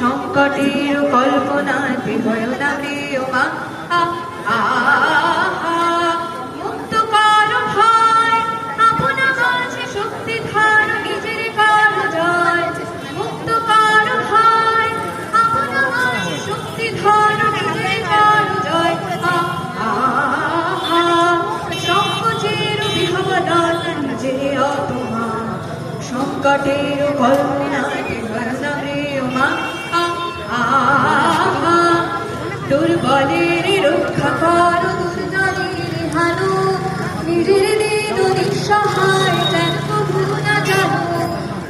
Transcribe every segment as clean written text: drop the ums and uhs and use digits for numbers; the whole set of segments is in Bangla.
সংকটের কল্পনাতে হয় না প্রিয় মা। মুক্ত করো ভয়, আপনা মাঝে শক্তি ধারো, নিজের করো জয়। মুক্ত করো ভয়, আপনা মাঝে শক্তি ধারো, নিজের করো জয়। সংকোচের বিহবলতা নিজের অপমান, সংকটের কল্পনাতে হয় না প্রিয় মা। দুর্বলের রক্ষা করো, দুর্জনের হানো, নিজের দিন নিঃসহায় যেন প্রভু না জানো।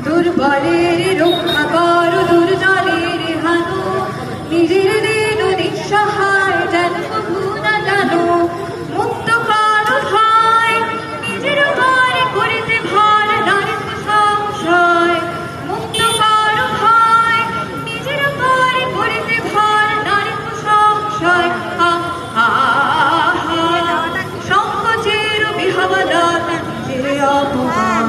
দুর্বলের রক্ষা করো, দুর্জনের হানো, নিজের দিন নিঃসহায় যেন প্রভু না জানো। মুক্ত করো ভয়, নিজের ঘরে করিতে ভয়, নারীত্ব সংশয়। মুক্ত করো ভয়, নিজের ঘরে করিতে ভয়, নারীত্ব সংশয়। সংকোচের বিহবলতা নিজের অপমান,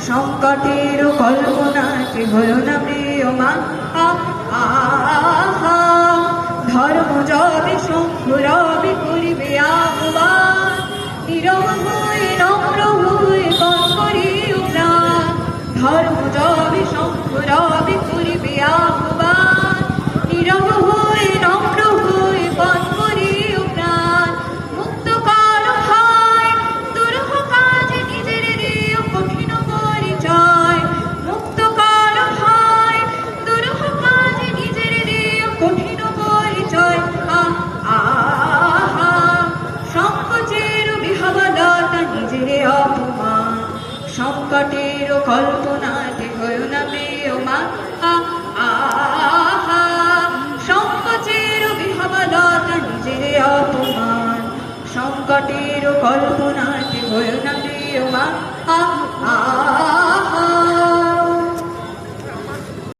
সংকটের কল্পনাতে হয় না প্রিয় মা। ধর্ম যবে শঙ্করবে করিবে আহ্বান, নীরব হয়ে নম্র হয়ে পথ করিও প্রাণ। ধর্ম যবে শঙ্করবে করিবে আহ্বান, নীরব হয়ে নম্র হয়ে পথ করিও প্রাণ। মুক্ত করো ভয়, দুরূহ কাজে নিজের দিও কঠিন পরিচয়। মুক্ত করো ভয়, দুরূহ কাজে নিজের দিও কঠিন পরিচয়। সংকোচের বিহবলতা নিজের অপমান, সংকটের কল্পনাতে হয় না প্রিয় মা। সংকোচের বিহবলতা নিজের অপমান, সংকটের কল্পনাতে হয় না প্রিয় মা।